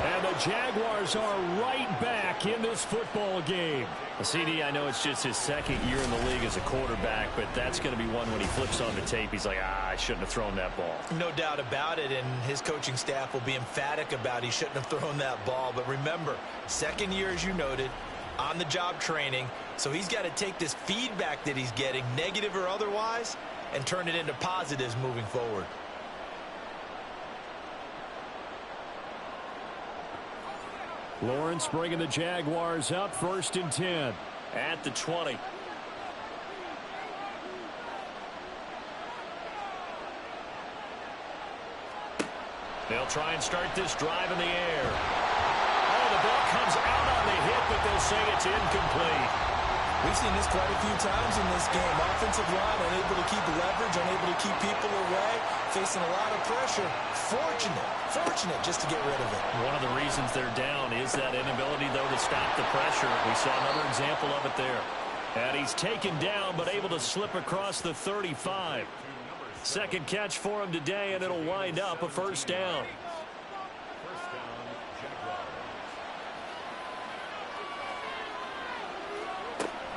And the Jaguars are right back in this football game. CD, I know it's just his second year in the league as a quarterback, but that's going to be one when he flips on the tape. He's like, I shouldn't have thrown that ball. No doubt about it, and his coaching staff will be emphatic about he shouldn't have thrown that ball. But remember, second year, as you noted, on-the-job training, so he's got to take this feedback that he's getting, negative or otherwise, and turn it into positives moving forward. Lawrence bringing the Jaguars up, 1st and 10. At the 20. They'll try and start this drive in the air. Oh, the ball comes out on the hit, but they'll say it's incomplete. We've seen this quite a few times in this game. Offensive line unable to keep leverage, unable to keep people away, facing a lot of pressure. Fortunate just to get rid of it. One of the reasons they're down is that inability, though, to stop the pressure. We saw another example of it there. And he's taken down, but able to slip across the 35. Second catch for him today, and it'll wind up a 1st down.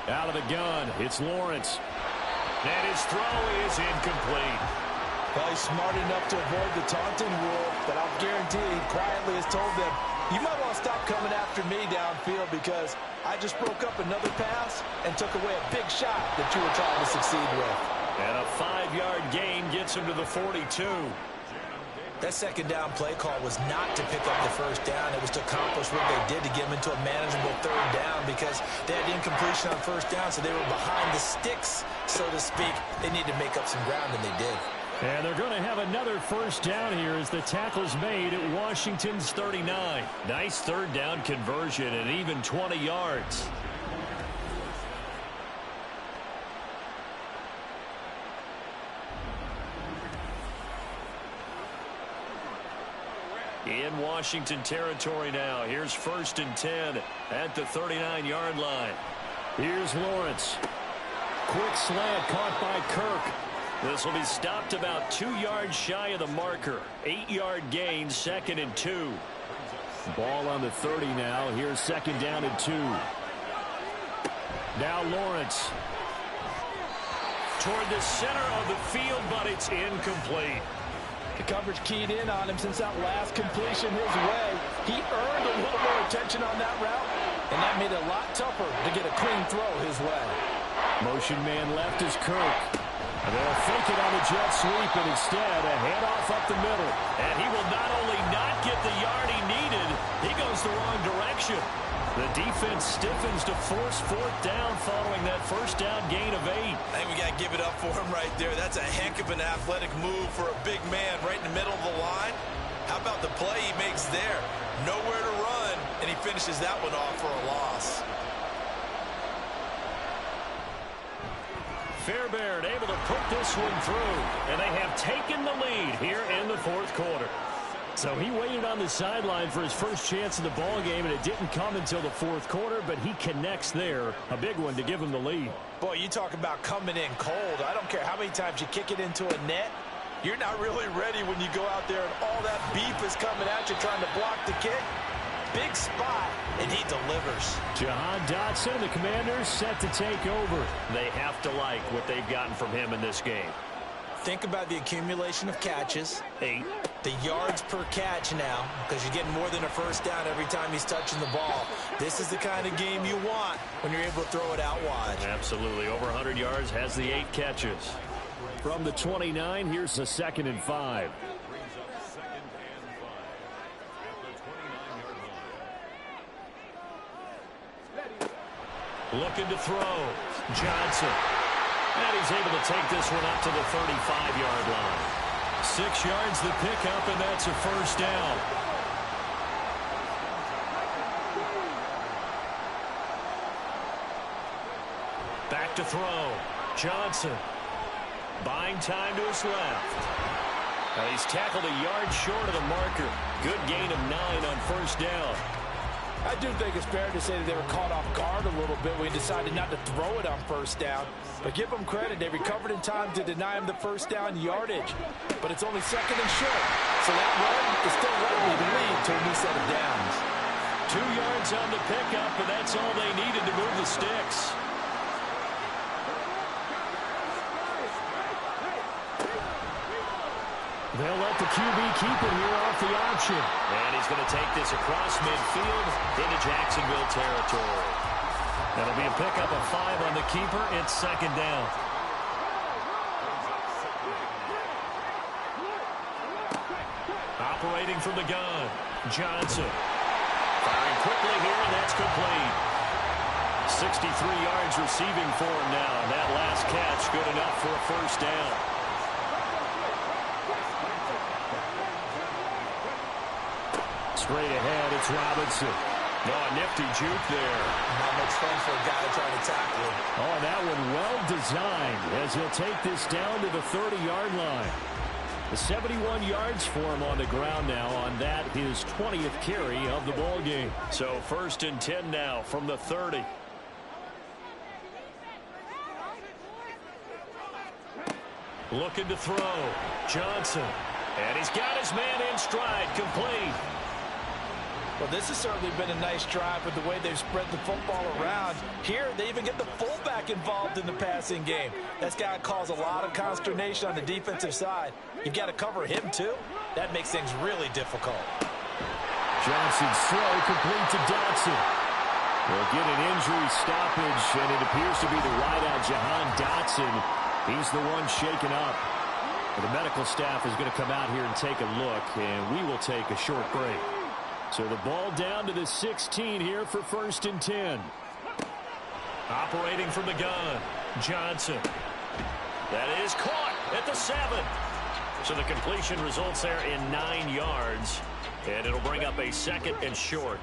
Out of the gun, it's Lawrence. And his throw is incomplete. Probably smart enough to avoid the taunting rule, but I'll guarantee he quietly has told them, you might want to stop coming after me downfield because I just broke up another pass and took away a big shot that you were trying to succeed with. And a 5-yard gain gets him to the 42. That second down play call was not to pick up the 1st down. It was to accomplish what they did to get them into a manageable 3rd down because they had incompletion on 1st down, so they were behind the sticks, so to speak. They needed to make up some ground, and they did. And they're going to have another 1st down here as the tackle's made at Washington's 39. Nice 3rd down conversion and even 20 yards. In Washington territory now. Here's 1st and 10 at the 39-yard line. Here's Lawrence. Quick slant caught by Kirk. This will be stopped about 2 yards shy of the marker. 8-yard gain, 2nd and 2. Ball on the 30 now. Here's 2nd down and 2. Now Lawrence. Toward the center of the field, but it's incomplete. The coverage keyed in on him since that last completion his way. He earned a little more attention on that route, and that made it a lot tougher to get a clean throw his way. Motion man left is Kirk. And they'll fake it on the jet sweep, and instead a handoff up the middle. And he will not only not get the yard he needed, he goes the wrong direction. The defense stiffens to force 4th down following that 1st down gain of 8. I think we got to give it up for him right there. That's a heck of an athletic move for a big man right in the middle of the line. How about the play he makes there? Nowhere to run, and he finishes that one off for a loss. Fairbairn able to put this one through, and they have taken the lead here in the 4th quarter. So he waited on the sideline for his first chance in the ball game, and it didn't come until the 4th quarter, but he connects there. A big one to give him the lead. Boy, you talk about coming in cold. I don't care how many times you kick it into a net. You're not really ready when you go out there and all that beef is coming at you trying to block the kick. Big spot, and he delivers. Jahan Dotson and the Commanders set to take over. They have to like what they've gotten from him in this game. Think about the accumulation of catches. 8. The yards per catch now, because you're getting more than a 1st down every time he's touching the ball. This is the kind of game you want when you're able to throw it out wide. Absolutely. Over 100 yards, has the 8 catches. From the 29, here's the 2nd and 5. Looking to throw. Johnson. And he's able to take this one up to the 35-yard line. 6 yards the pickup, and that's a 1st down. Back to throw. Johnson. Buying time to his left. And he's tackled a yard short of the marker. Good gain of 9 on 1st down. I do think it's fair to say that they were caught off guard a little bit when he decided not to throw it on first down. But give them credit, they recovered in time to deny him the first down yardage. But it's only second and short. So that run is still likely to lead to a new set of downs. 2 yards on the pickup, and that's all they needed to move the sticks. They'll let the QB keep it here off the option. And he's going to take this across midfield into Jacksonville territory. That'll be a pickup of 5 on the keeper. It's second down. Operating from the gun, Johnson. Firing quickly here, and that's complete. 63 yards receiving for him now. And that last catch good enough for a first down. Straight ahead, it's Robinson. No, a nifty juke there. Not much fun for a guy trying to tackle him. Oh, and that one well designed as he'll take this down to the 30-yard line. The 71 yards for him on the ground now on that, his 20th carry of the ball game. So first and 10 now from the 30. Looking to throw. Johnson. And he's got his man in stride, complete. Well, this has certainly been a nice drive with the way they've spread the football around. Here, they even get the fullback involved in the passing game. That's got to cause a lot of consternation on the defensive side. You've got to cover him, too. That makes things really difficult. Johnson's throw complete to Dotson. We'll get an injury stoppage, and it appears to be the wideout, Jahan Dotson. He's the one shaken up. The medical staff is going to come out here and take a look, and we will take a short break. So the ball down to the 16 here for first and 10. Operating from the gun, Johnson. That is caught at the 7. So the completion results there in 9 yards, and it'll bring up a second and short.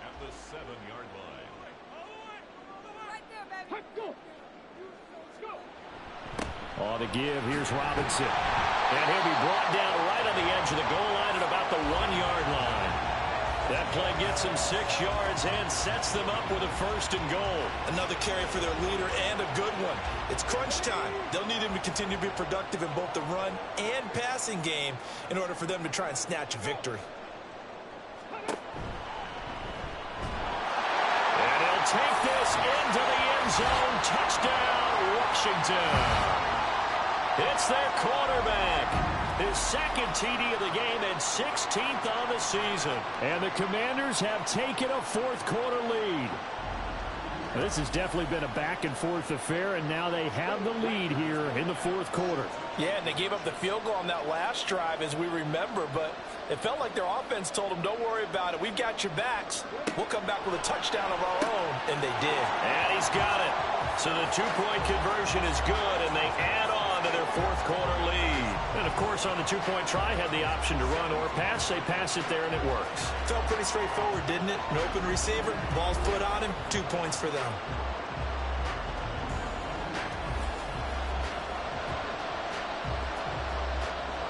At the 7-yard line. Right there, baby. Let's go. Let's go. On the give, here's Robinson. And he'll be brought down right on the edge of the goal line at about the 1-yard line. That play gets him 6 yards and sets them up with a first and goal. Another carry for their leader and a good one. It's crunch time. They'll need him to continue to be productive in both the run and passing game in order for them to try and snatch a victory. And he'll take this into the end zone. Touchdown, Washington. It's their quarterback. His second TD of the game and 16th on the season. And the Commanders have taken a fourth-quarter lead. This has definitely been a back-and-forth affair, and now they have the lead here in the fourth quarter. Yeah, and they gave up the field goal on that last drive, as we remember, but it felt like their offense told them, don't worry about it. We've got your backs. We'll come back with a touchdown of our own, and they did. And he's got it. So the two-point conversion is good, and they add on to their fourth-quarter lead. And, of course, on the two-point try, had the option to run or pass. They pass it there, and it works. Felt pretty straightforward, didn't it? An open receiver, ball's put on him, 2 points for them.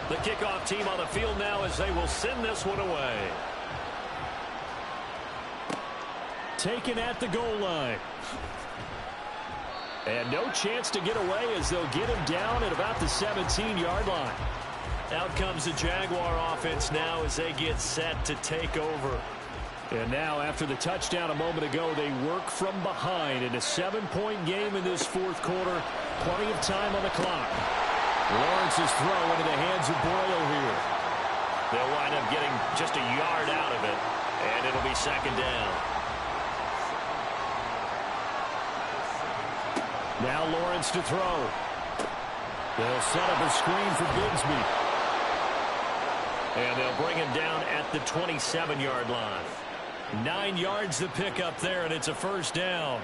The kickoff team on the field now as they will send this one away. Taken at the goal line. And no chance to get away as they'll get him down at about the 17-yard line. Out comes the Jaguar offense now as they get set to take over. And now after the touchdown a moment ago, they work from behind in a 7-point game in this fourth quarter. Plenty of time on the clock. Lawrence's throw into the hands of Boyle here. They'll wind up getting just a yard out of it, and it'll be second down. Now Lawrence to throw. They'll set up a screen for Bigsby. And they'll bring him down at the 27-yard line. 9 yards to pick up there, and it's a first down.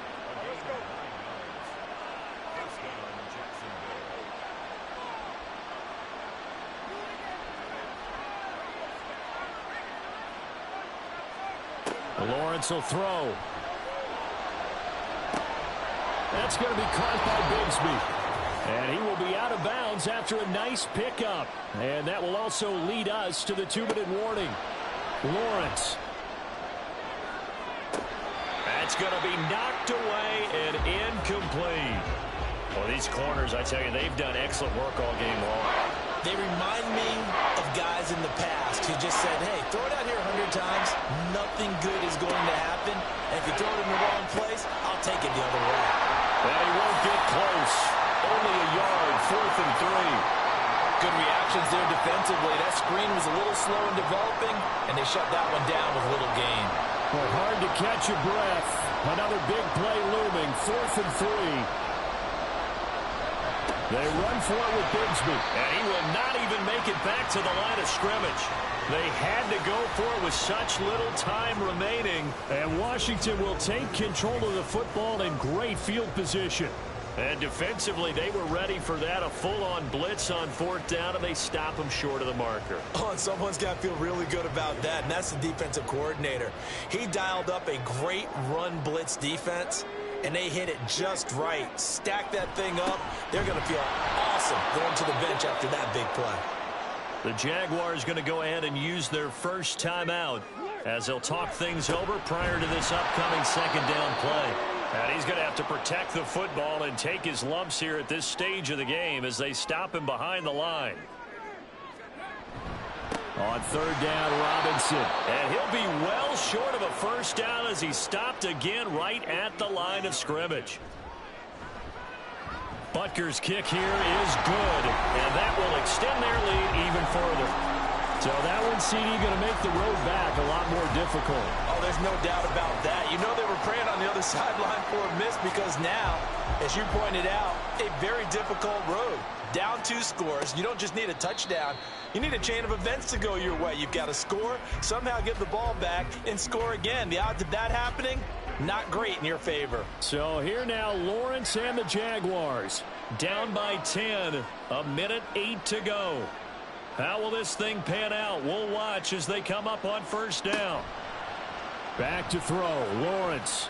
Lawrence will throw. That's going to be caught by Bigsby. And he will be out of bounds after a nice pickup. And that will also lead us to the 2-minute warning. Lawrence. That's going to be knocked away and incomplete. Well, these corners, I tell you, they've done excellent work all game long. They remind me of guys in the past who just said, hey, throw it out here 100 times, nothing good is going to happen. And if you throw it in the wrong place, I'll take it the other way. And he won't get close. Only a yard, 4th and 3. Good reactions there defensively. That screen was a little slow in developing, and they shut that one down with little gain. Well, hard to catch your breath. Another big play looming, 4th and 3. They run for it with Bigsby. And he will not even make it back to the line of scrimmage. They had to go for it with such little time remaining. And Washington will take control of the football in great field position. And defensively, they were ready for that, a full-on blitz on 4th down, and they stop them short of the marker. Oh, and someone's got to feel really good about that, and that's the defensive coordinator. He dialed up a great run blitz defense, and they hit it just right. Stack that thing up. They're going to feel awesome going to the bench after that big play. The Jaguars going to go ahead and use their first timeout as they'll talk things over prior to this upcoming 2nd down play. And he's going to have to protect the football and take his lumps here at this stage of the game as they stop him behind the line. On 3rd down, Robinson. And he'll be well short of a 1st down as he's stopped again right at the line of scrimmage. Butker's kick here is good, and that will extend their lead even further. So that one, CD, going to make the road back a lot more difficult. Oh, there's no doubt about that. You know they were praying on the other sideline for a miss because now, as you pointed out, a very difficult road. Down 2 scores. You don't just need a touchdown. You need a chain of events to go your way. You've got to score, somehow get the ball back, and score again. The odds of that happening, not great in your favor. So here now, Lawrence and the Jaguars. Down by 10, a minute 8 to go. How will this thing pan out? We'll watch as they come up on 1st down. Back to throw, Lawrence.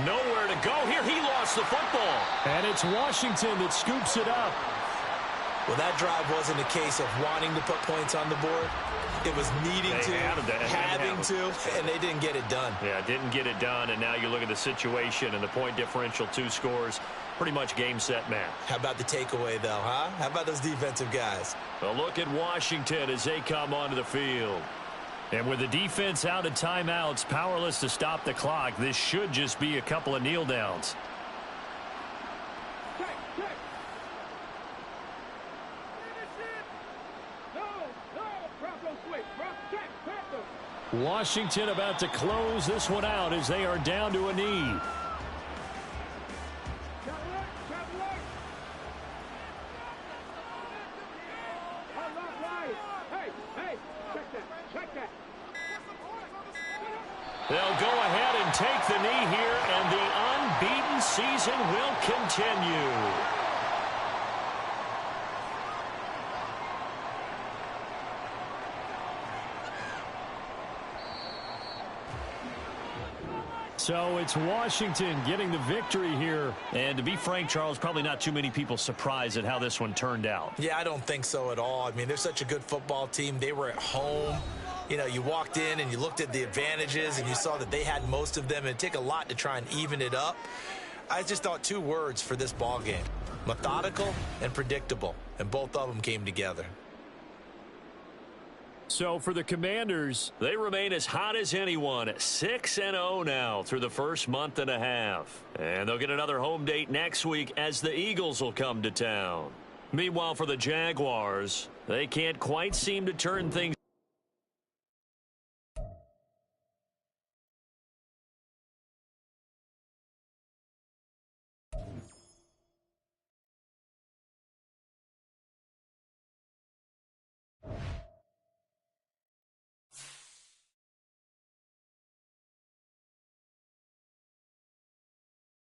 Nowhere to go here. He lost the football. And it's Washington that scoops it up. Well, that drive wasn't a case of wanting to put points on the board. It was needing to, having to, and they didn't get it done. Yeah, didn't get it done, and now you look at the situation and the point differential, 2 scores, pretty much game, set, match. How about the takeaway, though, huh? How about those defensive guys? A look at Washington as they come onto the field. And with the defense out of timeouts, powerless to stop the clock, this should just be a couple of kneel downs. Washington about to close this one out as they are down to a knee. They'll go ahead and take the knee here, and the unbeaten season will continue. So it's Washington getting the victory here. And to be frank, Charles, probably not too many people surprised at how this one turned out. Yeah, I don't think so at all. I mean, they're such a good football team. They were at home. You know, you walked in and you looked at the advantages and you saw that they had most of them. It'd take a lot to try and even it up. I just thought 2 words for this ball game: methodical and predictable. And both of them came together. So for the Commanders, they remain as hot as anyone, 6-0 now through the first month and a half. And they'll get another home date next week as the Eagles will come to town. Meanwhile, for the Jaguars, they can't quite seem to turn things